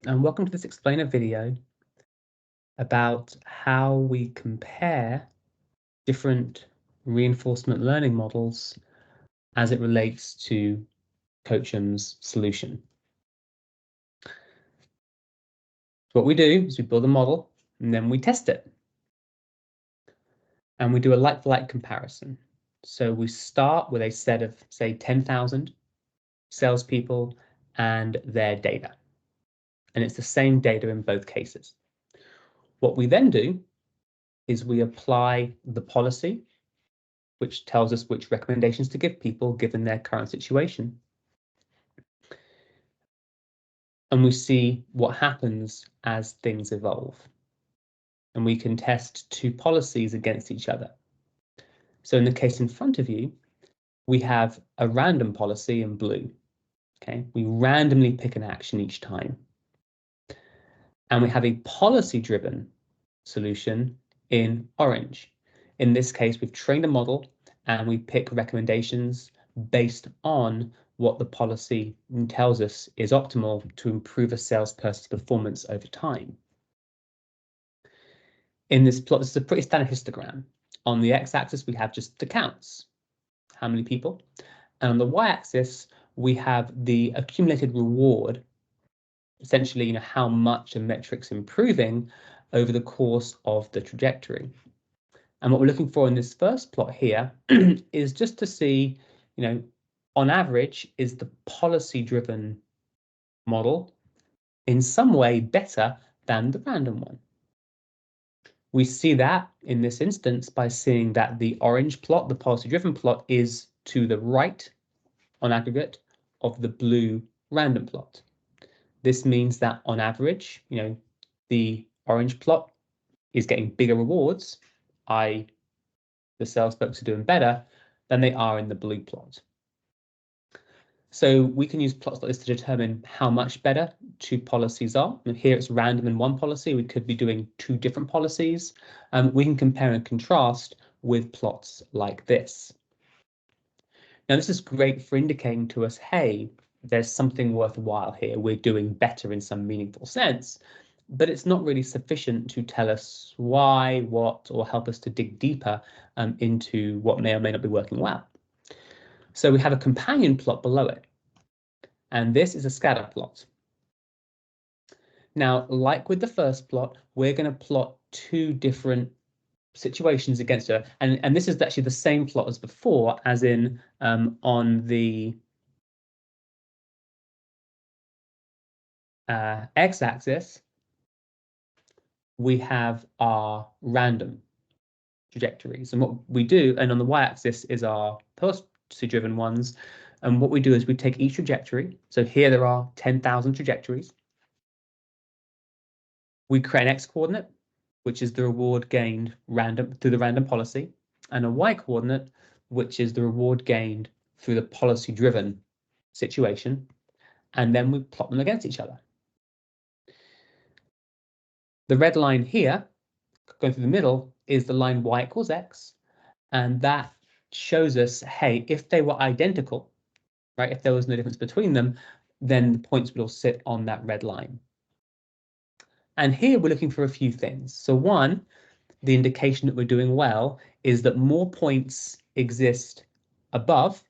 and welcome to this explainer video about how we compare different reinforcement learning models as it relates to CoachEm's solution. What we do is we build a model and then we test it. And we do a like-for-like comparison. So we start with a set of, say, 10,000 salespeople and their data. And it's the same data in both cases. What we then do is we apply the policy, which tells us which recommendations to give people given their current situation. And we see what happens as things evolve. And we can test two policies against each other. So in the case in front of you, we have a random policy in blue. Okay, we randomly pick an action each time. And we have a policy-driven solution in orange. In this case, we've trained a model and we pick recommendations based on what the policy tells us is optimal to improve a salesperson's performance over time. In this plot, this is a pretty standard histogram. On the x-axis, we have just the counts, how many people. And on the y-axis, we have the accumulated reward, essentially, how much a metric's improving over the course of the trajectory. And what we're looking for in this first plot here is just to see, on average, is the policy-driven model in some way better than the random one? We see that in this instance by seeing that the orange plot, the policy-driven plot, is to the right on aggregate of the blue random plot. This means that on average, the orange plot is getting bigger rewards, i.e. the sales folks are doing better than they are in the blue plot. So we can use plots like this to determine how much better two policies are. And here it's random in one policy. We could be doing two different policies. We can compare and contrast with plots like this. Now, this is great for indicating to us, hey, there's something worthwhile here. We're doing better in some meaningful sense, but it's not really sufficient to tell us why, what, or help us to dig deeper into what may or may not be working well. So we have a companion plot below it, and this is a scatter plot. Now, like with the first plot, we're going to plot two different situations against her, and this is actually the same plot as before, as in on the x-axis, we have our random trajectories, and what we do, and on the y-axis is our policy-driven ones, and what we do is we take each trajectory. So here there are 10,000 trajectories. We create an x-coordinate, which is the reward gained random through the random policy, and a y-coordinate, which is the reward gained through the policy-driven situation, and then we plot them against each other. The red line here, going through the middle, is the line y equals x, and that shows us, hey, if they were identical, right, if there was no difference between them, then the points would all sit on that red line. And here we're looking for a few things. So one, the indication that we're doing well is that more points exist above,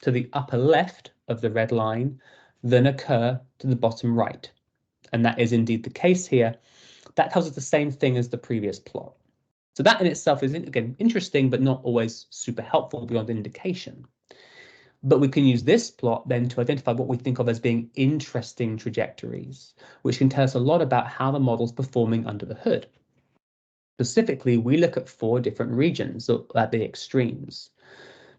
to the upper left of the red line, than occur to the bottom right. And that is indeed the case here. That tells us the same thing as the previous plot. So that in itself is, again, interesting, but not always super helpful beyond indication. But we can use this plot then to identify what we think of as being interesting trajectories, which can tell us a lot about how the model's performing under the hood. Specifically, we look at 4 different regions at the extremes.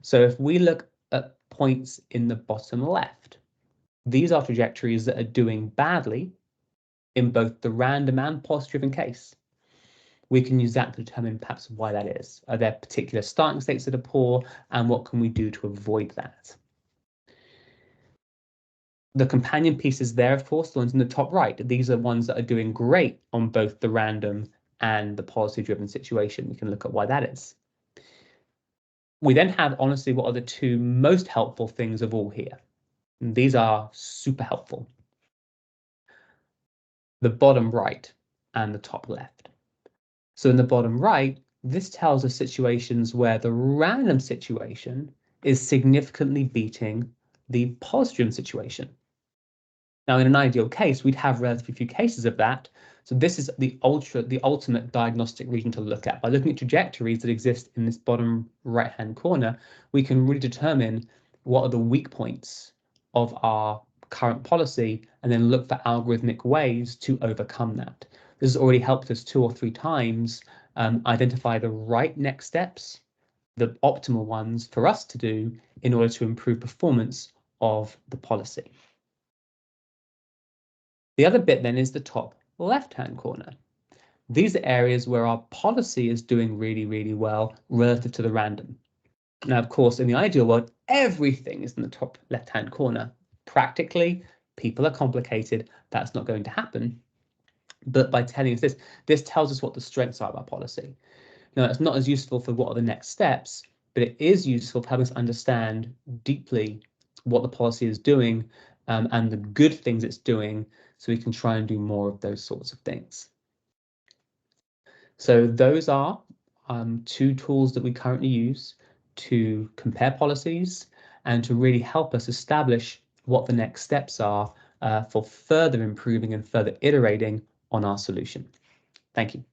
So if we look at points in the bottom left, these are trajectories that are doing badly in both the random and policy-driven case. We can use that to determine perhaps why that is. Are there particular starting states that are poor, and what can we do to avoid that? The companion pieces there, of course, the ones in the top right, these are ones that are doing great on both the random and the policy-driven situation. We can look at why that is. We then have, honestly, what are the 2 most helpful things of all here? And these are super helpful. the bottom right and the top left. So in the bottom right, this tells us situations where the random situation is significantly beating the positive situation. Now, in an ideal case, we'd have relatively few cases of that. So this is the ultimate diagnostic region to look at. By looking at trajectories that exist in this bottom right-hand corner, we can really determine what are the weak points of our current policy and then look for algorithmic ways to overcome that. This has already helped us 2 or 3 times identify the right next steps, the optimal ones for us to do in order to improve performance of the policy. The other bit then is the top left-hand corner. These are areas where our policy is doing really, really well relative to the random. Now, of course, in the ideal world, everything is in the top left-hand corner. Practically, people are complicated. That's not going to happen. But by telling us this tells us what the strengths are of our policy. Now, it's not as useful for what are the next steps, but it is useful for helping us understand deeply what the policy is doing and the good things it's doing, so we can try and do more of those sorts of things. So those are 2 tools that we currently use to compare policies and to really help us establish what the next steps are for further improving and further iterating on our solution. Thank you.